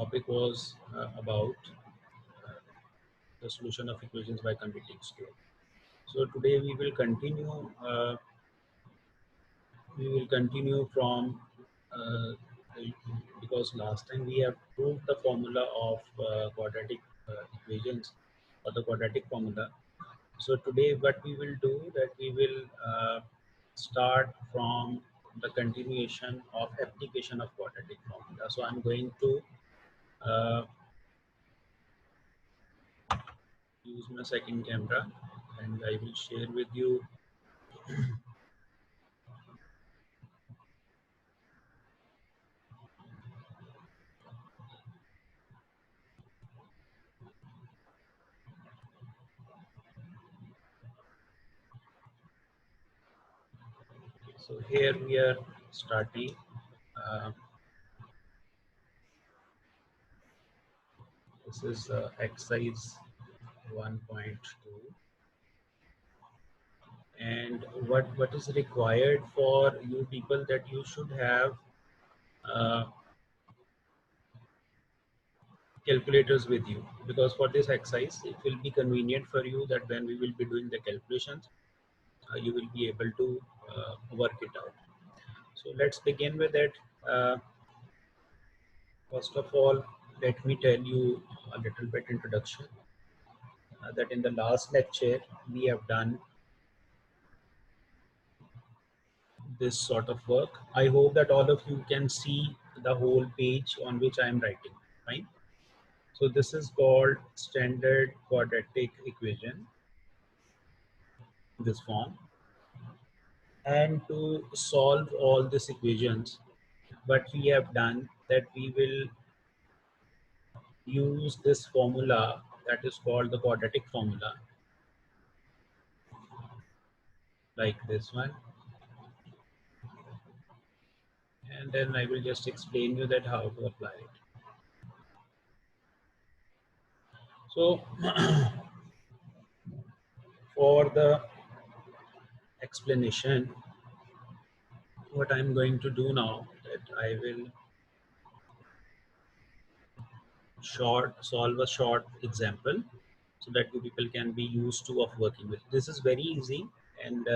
topic was about the solution of equations by quantitative scale. So today we will continue from uh, because last time we have proved the formula of quadratic equations or the quadratic formula. So today what we will do that we will start from the continuation of application of quadratic formula. So I'm going to uh, use my second camera and I will share with you. So here we are starting. Uh, this is exercise 1.2, and what is required for you people that you should have uh, calculators with you, because for this exercise it will be convenient for you that when we will be doing the calculations you will be able to work it out. So let's begin with it. uh, First of all, let me tell you a little bit introduction that in the last lecture we have done this sort of work. I hope that all of you can see the whole page on which I am writing, right? So this is called standard quadratic equation, this form. And to solve all these equations, what we have done that we will use this formula that is called the quadratic formula, like this one. And then I will just explain you that how to apply it. So for the explanation, what I'm going to do now that I will solve a short example so that you people can be used to of working with. This is very easy, and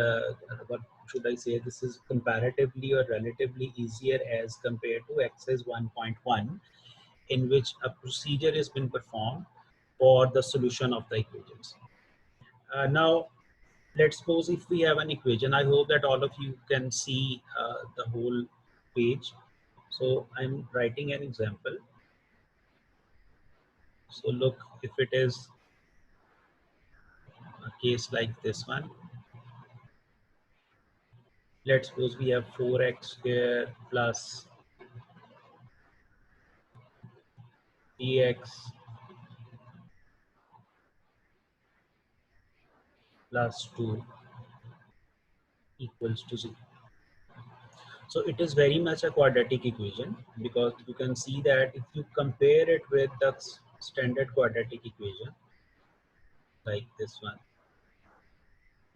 what should I say, this is comparatively or relatively easier as compared to exercise 1.1, in which a procedure has been performed for the solution of the equations. Now let's suppose if we have an equation. I hope that all of you can see the whole page. So I'm writing an example. So look, if it is a case like this one, let's suppose we have 4x square plus dx plus 2 equals to 0. So it is very much a quadratic equation, because you can see that if you compare it with the standard quadratic equation like this one,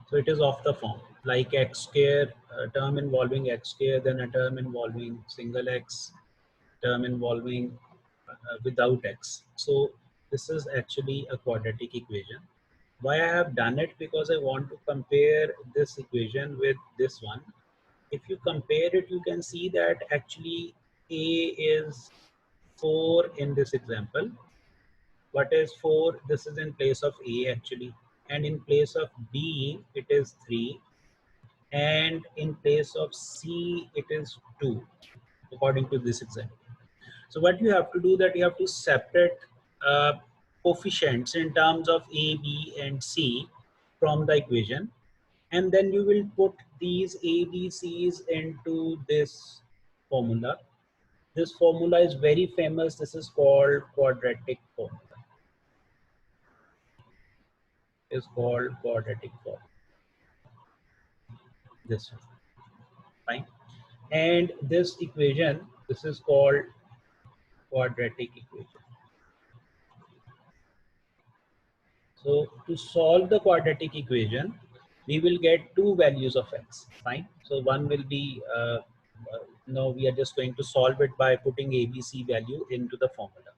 so it is of the form like x square, a term involving x square, then a term involving single x, term involving without x. So this is actually a quadratic equation. Why I have done it? Because I want to compare this equation with this one. If you compare it, you can see that actually a is 4 in this example. What is 4? This is in place of a actually, and in place of b it is 3, and in place of c it is 2, according to this example. So what you have to do, that you have to separate uh, coefficients in terms of a, b and c from the equation, and then you will put these a, b, c's into this formula. This formula is very famous. This is called quadratic formula. Is called quadratic formula. This one, right? And this equation, this is called quadratic equation. So to solve the quadratic equation, we will get two values of x, fine. So one will be, now we are just going to solve it by putting ABC value into the formula.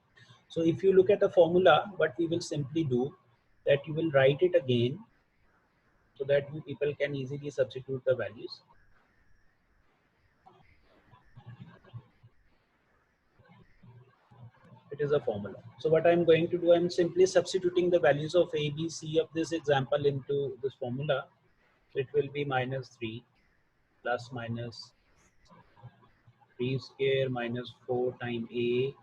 So if you look at the formula, what we will simply do that you will write it again so that you people can easily substitute the values. It is a formula. So what I'm going to do, I'm simply substituting the values of A, B, C of this example into this formula. It will be minus 3 plus minus 3 square minus 4 times A,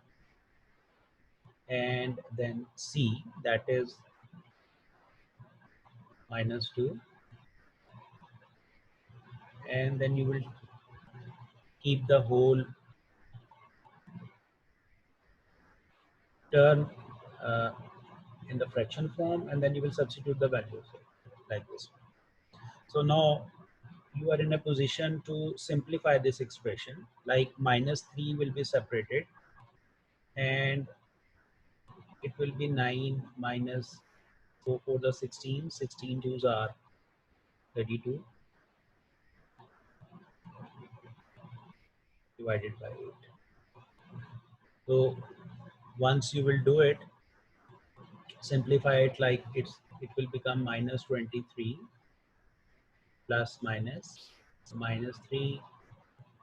and then C, that is minus 2, and then you will keep the whole term uh, in the fraction form, and then you will substitute the values like this. So now you are in a position to simplify this expression, like minus 3 will be separated, and it will be 9 minus 4 for the 16, 16 twos are 32 divided by 8. So once you will do it, simplify it, like it will become minus 23 plus minus 3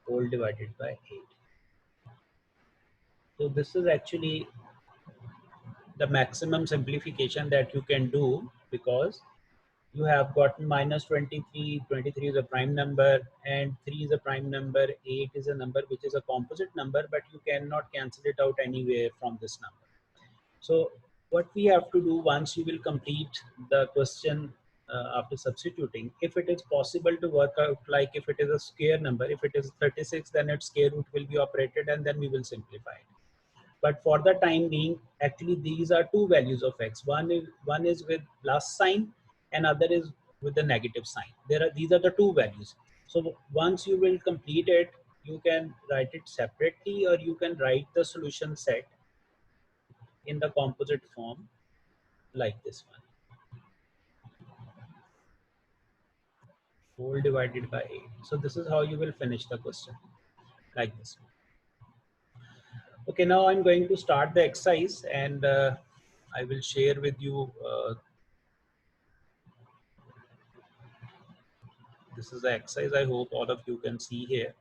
whole divided by 8. So this is actually the maximum simplification that you can do, because you have gotten minus 23. 23 is a prime number, and 3 is a prime number. 8 is a number which is a composite number, but you cannot cancel it out anywhere from this number. So what we have to do, once you will complete the question after substituting, if it is possible to work out, like if it is a square number, if it is 36, then its square root will be operated, and then we will simplify it. But for the time being, actually these are two values of x. One is with plus sign, and other is with the negative sign. These are the two values. So once you will complete it, you can write it separately, or you can write the solution set in the composite form like this one, whole divided by 8. So this is how you will finish the question, like this. Okay, now I'm going to start the exercise, and I will share with you this is the exercise. I hope all of you can see here.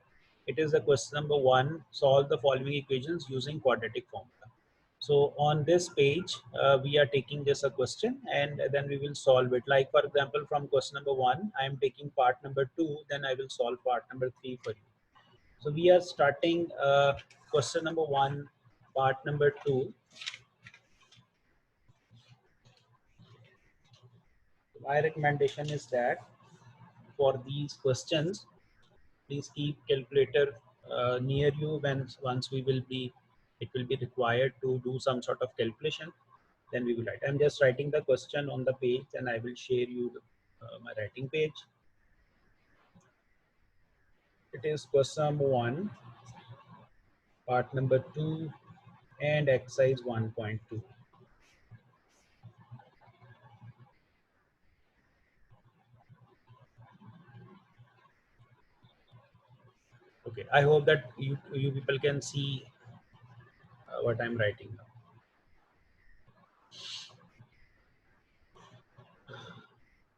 It is the question number 1. Solve the following equations using quadratic formula. So on this page, we are taking just a question, and then we will solve it. Like for example, from question number 1, I am taking part number 2, then I will solve part number 3 for you. So we are starting question number 1, part number 2. My recommendation is that for these questions, please keep calculator near you when once it will be required to do some sort of calculation, then we will write. I'm just writing the question on the page, and I will share you my writing page. It is question number 1, part number 2, and exercise 1.2. Okay, I hope that you people can see what I'm writing now.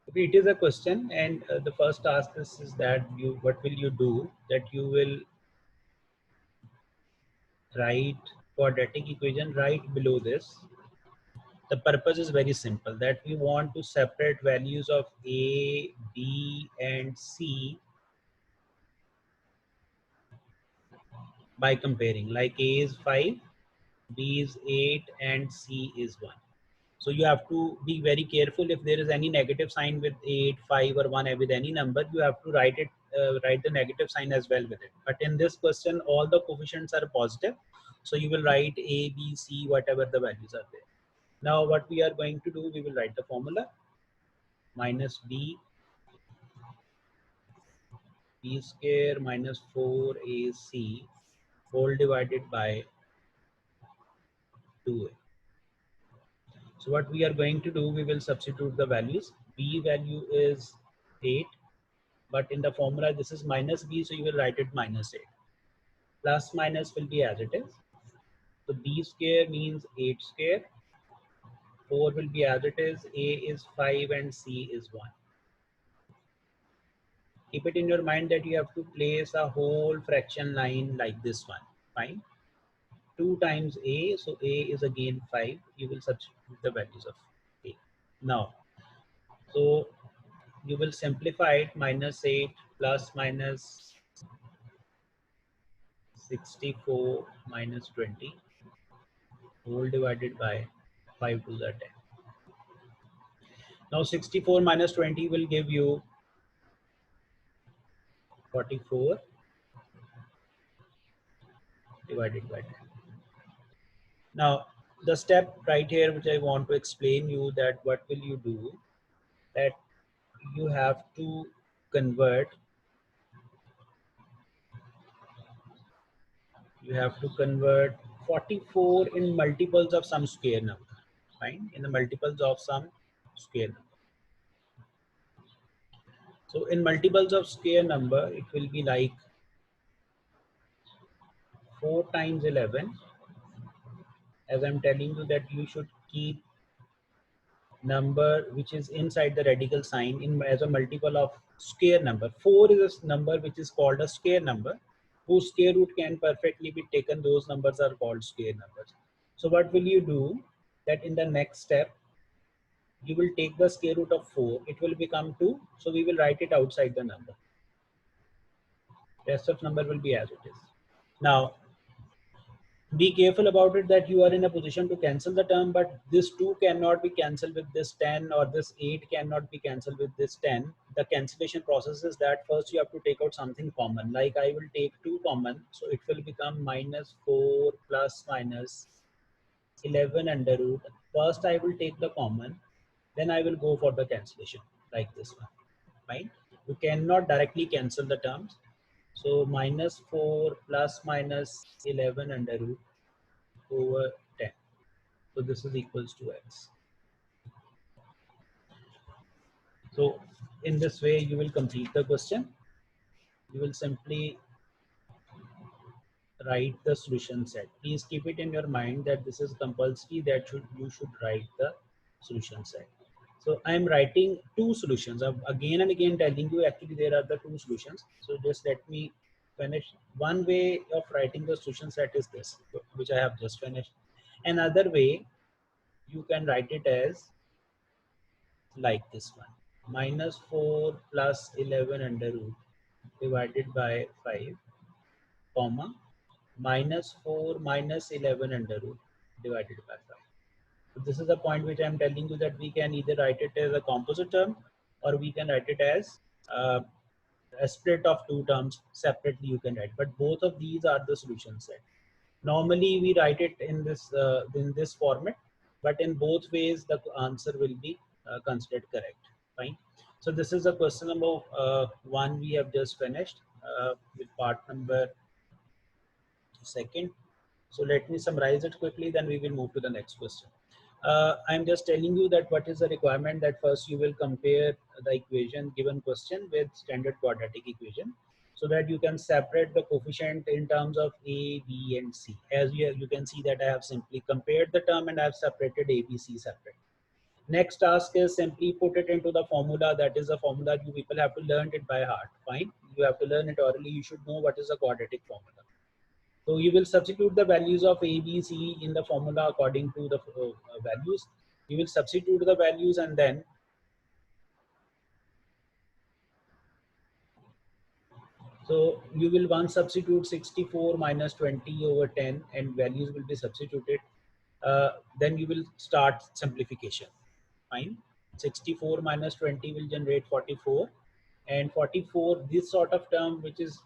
Okay, it is a question, and the first task is that what will you do, that you will write quadratic equation right below this. The purpose is very simple, that we want to separate values of A, B, and C by comparing, like A is 5, B is 8, and C is 1. So you have to be very careful. If there is any negative sign with 8, 5, or 1, with any number, you have to write it, write the negative sign as well with it. But in this question, all the coefficients are positive. So you will write A, B, C, whatever the values are there. Now what we are going to do, we will write the formula minus B square minus 4AC whole divided by 2A. So what we are going to do, we will substitute the values. B value is 8, but in the formula this is minus B, so you will write it minus 8. Plus minus will be as it is. So b square means 8 square. 4 will be as it is, a is 5 and c is 1. Keep it in your mind that you have to place a whole fraction line like this one. Fine. 2 times a, so a is again 5. You will substitute the values of a. Now, so you will simplify it, minus 8 plus minus 64 minus 20 whole divided by 5 to the 10. Now 64 minus 20 will give you 44 divided by 10. Now the step right here which I want to explain you, that what will you do, that you have to convert, you have to convert 44 in multiples of some square number. Fine, in the multiples of some square number. So in multiples of square number, it will be like 4 times 11. As I'm telling you that you should keep number which is inside the radical sign in as a multiple of square number. 4 is a number which is called a square number, whose square root can perfectly be taken. Those numbers are called square numbers. So what will you do, that in the next step, you will take the square root of 4, it will become 2. So we will write it outside the number. Rest of number will be as it is. Now, be careful about it that you are in a position to cancel the term, but this 2 cannot be cancelled with this 10, or this 8 cannot be cancelled with this 10. The cancellation process is that first you have to take out something common. Like I will take 2 common, so it will become minus 4 plus minus 11 under root. First I will take the common, then I will go for the cancellation like this one. Right? You cannot directly cancel the terms. So minus 4 plus minus 11 under root over 10. So this is equals to x. So in this way you will complete the question. You will simply write the solution set. Please keep it in your mind that this is compulsory, that you should write the solution set. So I am writing 2 solutions. I'm again and again telling you actually there are the 2 solutions. So just let me finish. One way of writing the solution set is this, which I have just finished. Another way, you can write it as like this one, minus 4 plus 11 under root divided by 5, comma, minus 4 minus 11 under root divided by 5. So this is the point which I am telling you, that we can either write it as a composite term, or we can write it as a split of 2 terms separately you can write, but both of these are the solution set. Normally we write it in this format, but in both ways the answer will be considered correct. Fine. So this is the question number 1 we have just finished with part number 2. So let me summarize it quickly, then we will move to the next question. I'm just telling you that what is the requirement, that first you will compare the equation given question with standard quadratic equation, so that you can separate the coefficient in terms of a, b and c. As you can see that I have simply compared the term and I have separated a, b, c separate. Next task is simply put it into the formula. That is a formula you people have to learn it by heart. Fine, you have to learn it orally. You should know what is a quadratic formula. So you will substitute the values of a, b, c in the formula according to the values. You will substitute the values, and then so you will once substitute 64 minus 20 over 10 and values will be substituted. Then you will start simplification. Fine. 64 minus 20 will generate 44, and 44, this sort of term which is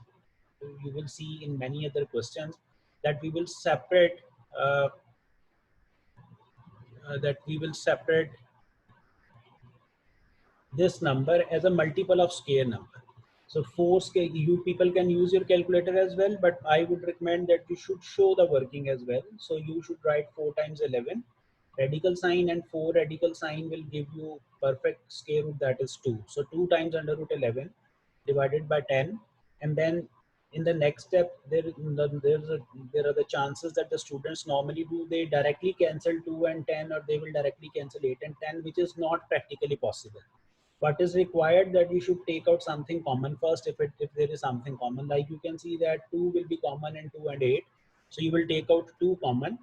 you will see in many other questions, that we will separate this number as a multiple of square number. So 4 square, you people can use your calculator as well, but I would recommend that you should show the working as well. So you should write 4 times 11 radical sign, and 4 radical sign will give you perfect square root, that is 2. So 2 times under root 11 divided by 10, and then in the next step, there are the chances that the students normally do, they directly cancel 2 and 10, or they will directly cancel 8 and 10, which is not practically possible. What is required that you should take out something common first. If there is something common, like you can see that 2 will be common in 2 and 8, so you will take out 2 common,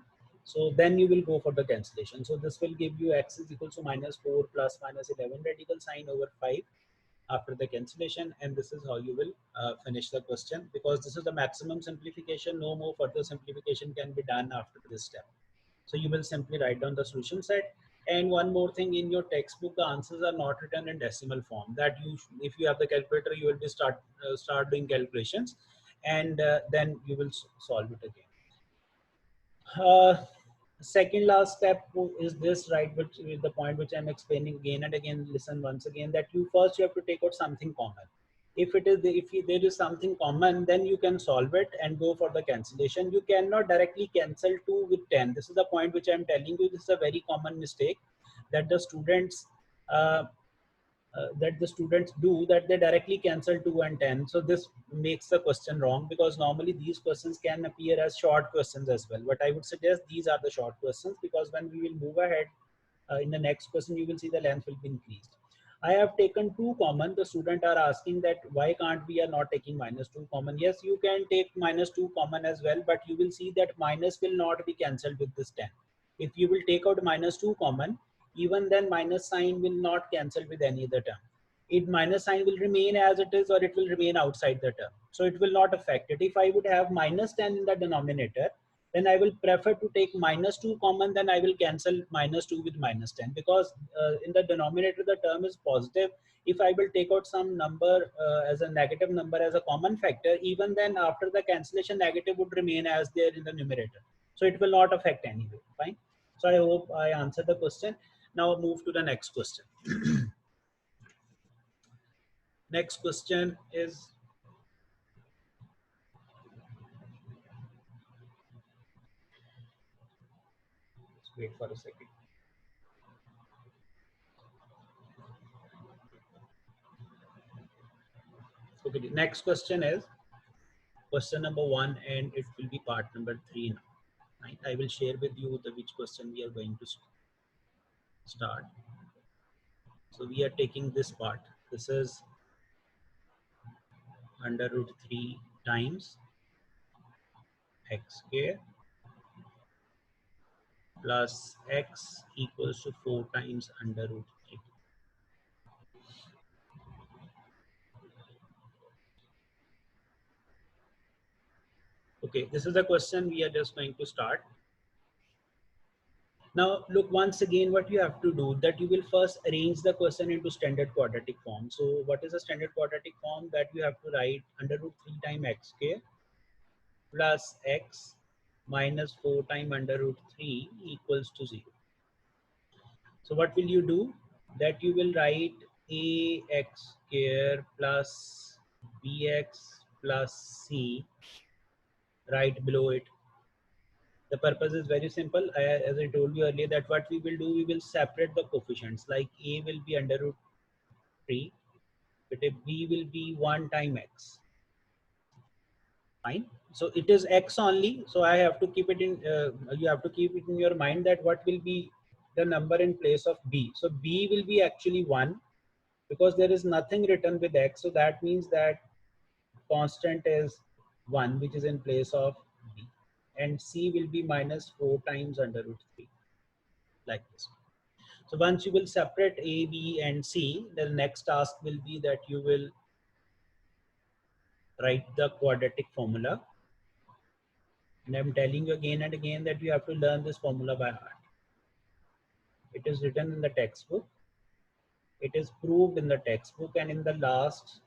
so then you will go for the cancellation. So this will give you x is equal to -4 plus -11 radical sign over 5 after the cancellation, and this is how you will finish the question, because this is the maximum simplification. No more further simplification can be done after this step. So you will simply write down the solution set. And one more thing, in your textbook the answers are not written in decimal form. That you, if you have the calculator, you will be start doing calculations, and then you will solve it again. Second last step is this, right, which is the point which I'm explaining again and again. Listen once again, that you first you have to take out something common. If there is something common, then you can solve it and go for the cancellation. You cannot directly cancel 2 with 10. This is the point which I'm telling you. This is a very common mistake that the students uh, do, that they directly cancel 2 and 10. So this makes the question wrong, because normally these questions can appear as short questions as well. But I would suggest these are the short questions, because when we will move ahead in the next question, you will see the length will be increased. I have taken 2 common. The student are asking that why can't we are not taking -2 common. Yes, you can take -2 common as well, but you will see that minus will not be cancelled with this 10. If you will take out -2 common, even then minus sign will not cancel with any other term. It minus sign will remain as it is, or it will remain outside the term. So it will not affect it. If I would have -10 in the denominator, then I will prefer to take -2 common, then I will cancel -2 with -10, because in the denominator the term is positive. If I will take out some number as a negative number as a common factor, even then after the cancellation, negative would remain as there in the numerator. So it will not affect anyway. Fine. So I hope I answered the question. Now move to the next question. Next question is, wait for a second. Okay, the next question is question number 1, and it will be part number 3 now. Right? I will share with you the which question we are going to start. So we are taking this part. This is under root 3 times x square plus x equals to 4 times under root 3. Okay, this is the question we are just going to start. Now look, once again what you have to do, that you will first arrange the question into standard quadratic form. So what is a standard quadratic form? That you have to write under root 3 times x square plus x minus 4 times under root 3 equals to 0. So what will you do? That you will write ax square plus bx plus c right below it. The purpose is very simple. As I told you earlier, that what we will do, we will separate the coefficients. Like a will be under root 3, but if b will be 1 time x. Fine. So it is x only. So I have to keep it in. You have to keep it in your mind that what will be the number in place of b. So b will be actually 1, because there is nothing written with x. So that means that constant is 1, which is in place of b, and c will be minus 4 times under root 3, like this. So once you will separate a, b, and c, the next task will be that you will write the quadratic formula. And I'm telling you again and again that you have to learn this formula by heart. It is written in the textbook. It is proved in the textbook, and in the last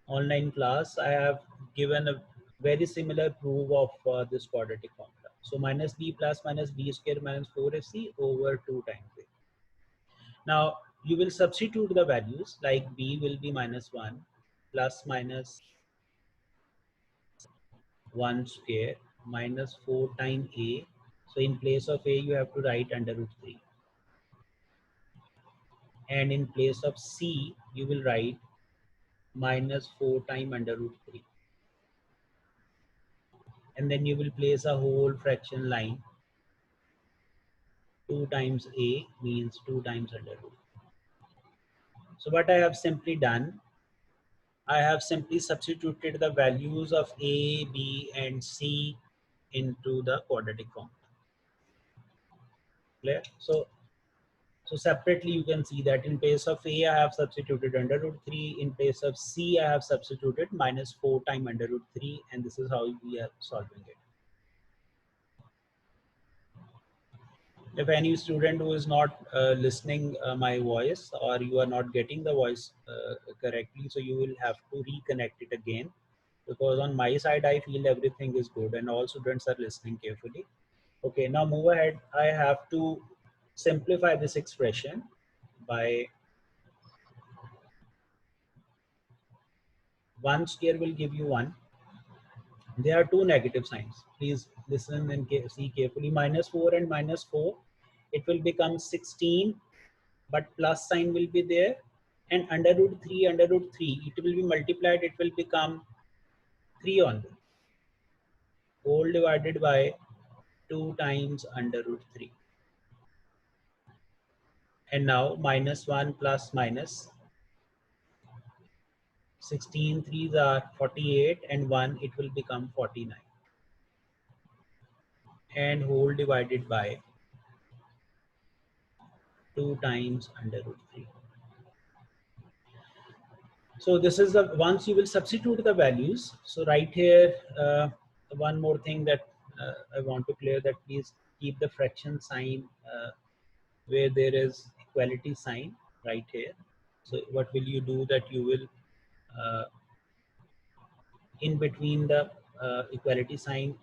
online class, I have given a very similar proof of this quadratic formula. So minus b plus minus b square minus 4ac over 2 times a. Now you will substitute the values, like b will be minus 1 plus minus 1 square minus 4 times a. So in place of a, you have to write under root 3. And in place of c, you will write minus 4 times under root 3. and then you will place a whole fraction line. 2 times a means 2 times under root. So what I have simply done, I have simply substituted the values of a, b and c into the quadratic form. Clear? So separately you can see that in place of a I have substituted under root 3, in place of c I have substituted minus 4 times under root 3, and this is how we are solving it. If any student who is not listening my voice, or you are not getting the voice correctly, so you will have to reconnect it again, because on my side I feel everything is good and all students are listening carefully. Okay, now move ahead. I have to simplify this expression by 1 square will give you 1. There are two negative signs. Please listen and see carefully. Minus 4 and minus 4. It will become 16, but plus sign will be there. And under root 3, it will be multiplied. It will become 3 only. Whole divided by 2 times under root 3. And now minus 1 plus minus. 16 3s are 48, and 1 it will become 49. And whole divided by 2 times under root 3. So this is the, once you will substitute the values. So right here, one more thing that I want to clear, that please keep the fraction sign where there is equality sign right here. So what will you do, that you will in between the equality sign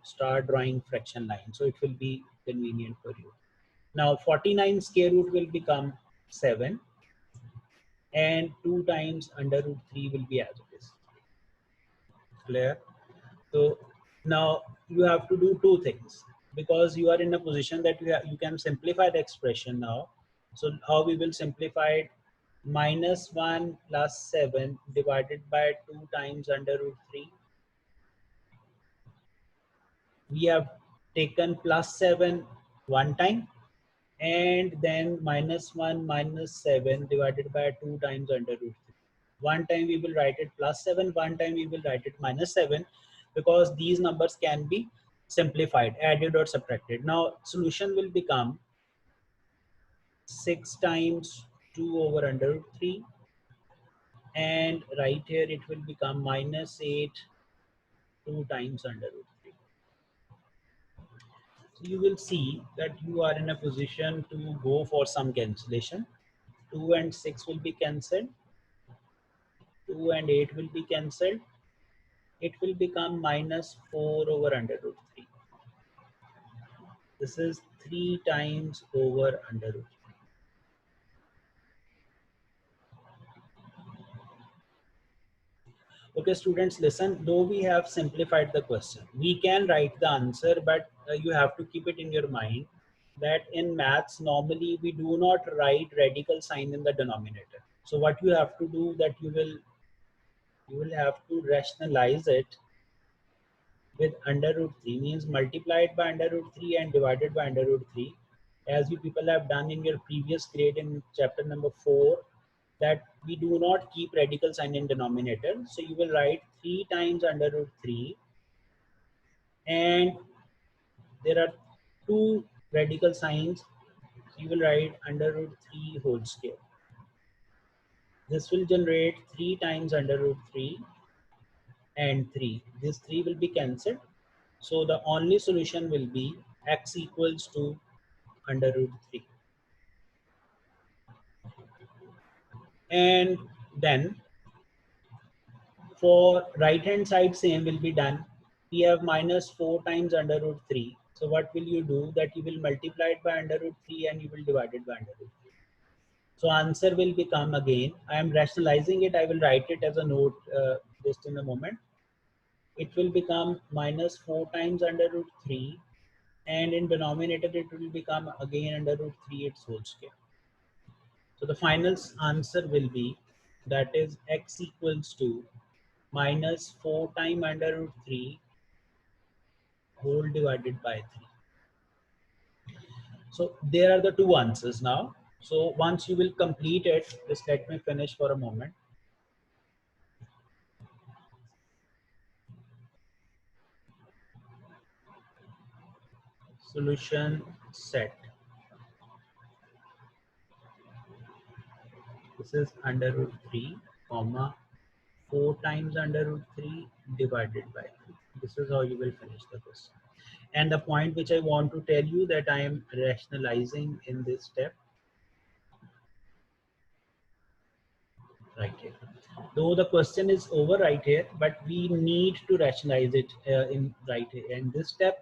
start drawing fraction line, so it will be convenient for you. Now 49 square root will become 7, and 2 times under root 3 will be as it is. Clear? So now you have to do two things, because you are in a position that you can simplify the expression now. So how we will simplify it? Minus 1 plus 7 divided by 2 times under root 3. We have taken plus 7 one time, and then minus 1 minus 7 divided by 2 times under root 3. One time we will write it plus 7, one time we will write it minus 7, because these numbers can be simplified, added or subtracted. Now solution will become 6 times 2 over under root 3, and right here it will become minus 8 2 times under root 3. So you will see that you are in a position to go for some cancellation. 2 and 6 will be cancelled. 2 and 8 will be cancelled. It will become minus 4 over under root 3. This is 3 times over under root 3. Okay, students, listen. Though we have simplified the question, we can write the answer, but you have to keep it in your mind that in maths, normally we do not write radical sign in the denominator. So what you have to do, that you will have to rationalize it with under root 3, means multiplied by under root 3 and divided by under root 3, as you people have done in your previous grade in chapter number 4, that we do not keep radical sign in denominator. So you will write 3 times under root 3, and there are two radical signs, so you will write under root 3 whole square. This will generate 3 times under root 3 and 3. This 3 will be cancelled. So the only solution will be x equals to under root 3. And then for right hand side, same will be done. We have minus 4 times under root 3. So what will you do, that you will multiply it by under root 3 and you will divide it by under root 3. So answer will become, again, I am rationalizing it. I will write it as a note just in a moment. It will become minus 4 times under root 3, and in denominator it will become again under root 3 its whole square. So the final answer will be, that is x equals to minus 4 times under root 3 whole divided by 3. So there are the two answers now. So once you will complete it, just let me finish for a moment. Solution set. This is under root 3, comma, 4 times under root 3 divided by 3. This is how you will finish the question. And the point which I want to tell you that I am rationalizing in this step right here. Though the question is over right here, but we need to rationalize it in right here. In this step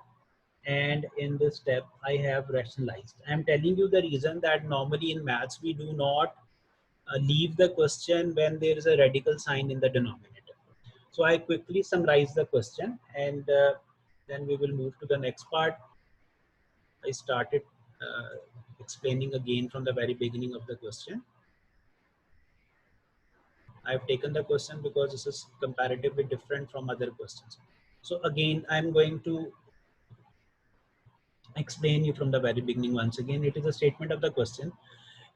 and in this step, I have rationalized. I am telling you the reason that normally in maths we do not leave the question when there is a radical sign in the denominator. So I quickly summarize the question and then we will move to the next part. I started explaining again from the very beginning of the question. I've taken the question because this is comparatively different from other questions. So again, I'm going to explain you from the very beginning once again. It is a statement of the question.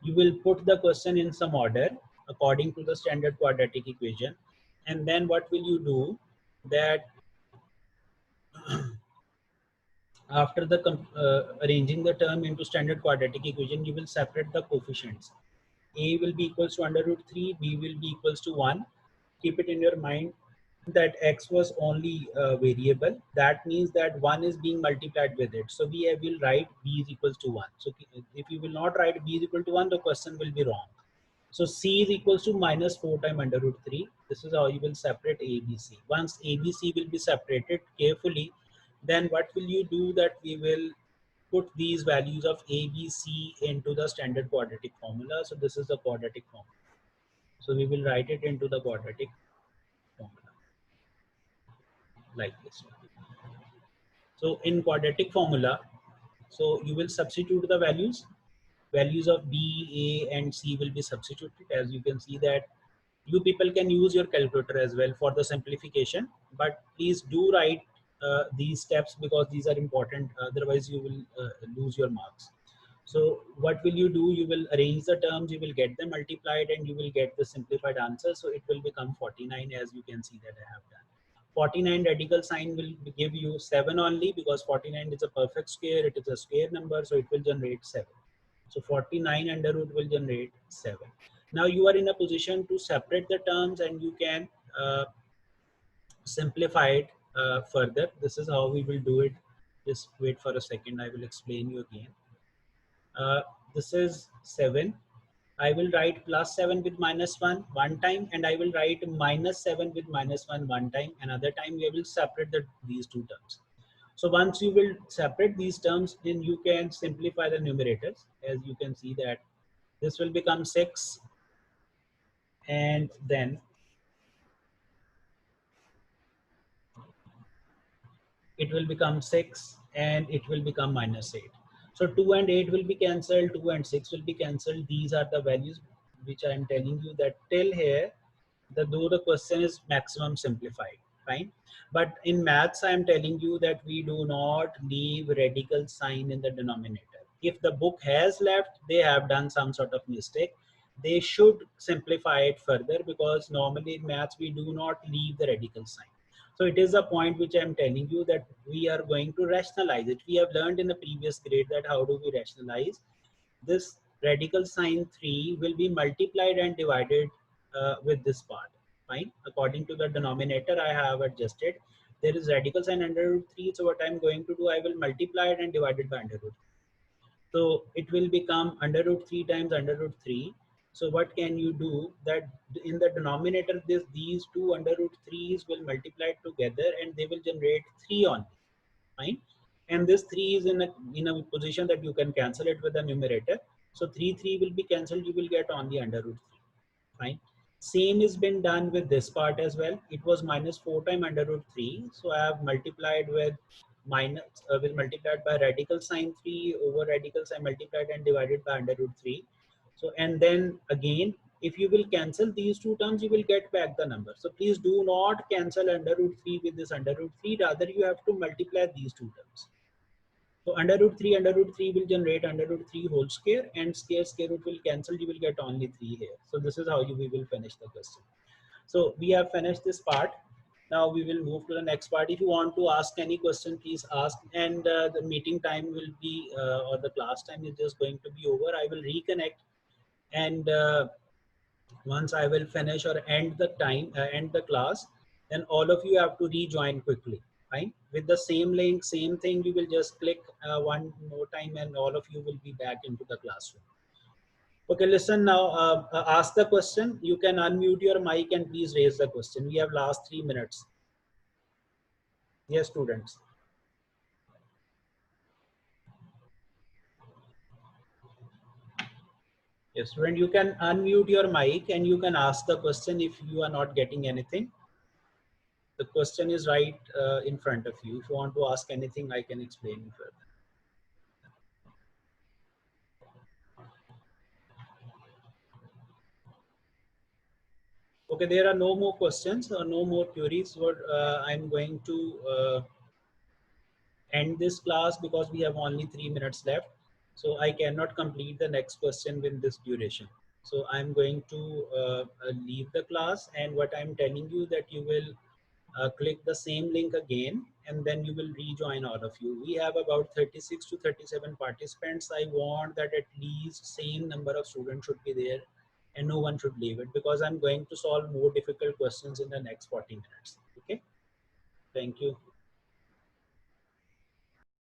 You will put the question in some order according to the standard quadratic equation. And then what will you do that after the arranging the term into standard quadratic equation, you will separate the coefficients. A will be equals to under root 3, B will be equals to 1. Keep it in your mind that x was only a variable. That means that 1 is being multiplied with it. So we will write b is equals to 1. So if you will not write b is equal to 1, the question will be wrong. So c is equals to minus 4 times under root 3. This is how you will separate a, b, c. Once a, b, c will be separated carefully, then what will you do that we will put these values of a, b, c into the standard quadratic formula. So this is the quadratic formula. So we will write it into the quadratic formula like this. So in quadratic formula, so you will substitute the values of b, a and c will be substituted. As you can see that you people can use your calculator as well for the simplification, but please do write these steps because these are important, otherwise you will lose your marks. So what will you do? You will arrange the terms, you will get them multiplied and you will get the simplified answer. So it will become 49, as you can see that I have done. 49 radical sign will give you 7 only because 49 is a perfect square, it is a square number, so it will generate 7. So 49 under root will generate 7. Now you are in a position to separate the terms and you can simplify it further. This is how we will do it. Just wait for a second, I will explain you again. This is 7. I will write plus 7 with minus 1 one time, and I will write minus 7 with minus 1 one time. Another time we will separate these two terms. So once you will separate these terms, then you can simplify the numerators. As you can see that this will become 6, and then it will become 6 and it will become minus 8. So 2 and 8 will be cancelled, 2 and 6 will be cancelled. These are the values which I am telling you that till here, though the question is maximum simplified, fine. But in maths, I am telling you that we do not leave radical sign in the denominator. If the book has left, they have done some sort of mistake. They should simplify it further because normally in maths, we do not leave the radical sign. So it is a point which I am telling you that we are going to rationalize it. We have learned in the previous grade that how do we rationalize. This radical sign 3 will be multiplied and divided with this part. Fine. According to the denominator I have adjusted, there is radical sign under root 3. So what I'm going to do, I will multiply it and divide it by under root 3. So it will become under root 3 times under root 3. So what can you do that in the denominator, these two under root 3's will multiply together and they will generate 3 only. Fine. And this 3 is in a position that you can cancel it with the numerator. So 3 will be cancelled, you will get only under root 3. Fine. Same has been done with this part as well. It was minus 4 times under root 3. So I have multiplied with multiplied by radical sign 3 over radical sign multiplied and divided by under root 3. So and then again if you will cancel these two terms, you will get back the number. So please do not cancel under root 3 with this under root 3. Rather, you have to multiply these two terms. So under root 3 will generate under root 3 whole square, and square root will cancel. You will get only 3 here. So this is how we will finish the question. So we have finished this part. Now we will move to the next part. If you want to ask any question, please ask. And the meeting time will be, or the class time is just going to be over. I will reconnect, and once I will finish or end the time, end the class, then all of you have to rejoin quickly. Fine. With the same link, same thing, you will just click one more time, and all of you will be back into the classroom. Okay, listen now, ask the question. You can unmute your mic and please raise the question. We have last 3 minutes. Yes, students. Yes, student, you can unmute your mic and you can ask the question if you are not getting anything. The question is right in front of you. If you want to ask anything, I can explain further. Okay, there are no more questions or no more queries. What I'm going to end this class because we have only 3 minutes left. So I cannot complete the next question with this duration. So I'm going to leave the class, and what I'm telling you that you will click the same link again, and then you will rejoin all of you. We have about 36 to 37 participants. I want that at least same number of students should be there, and no one should leave it, because I'm going to solve more difficult questions in the next 40 minutes. Okay, thank you.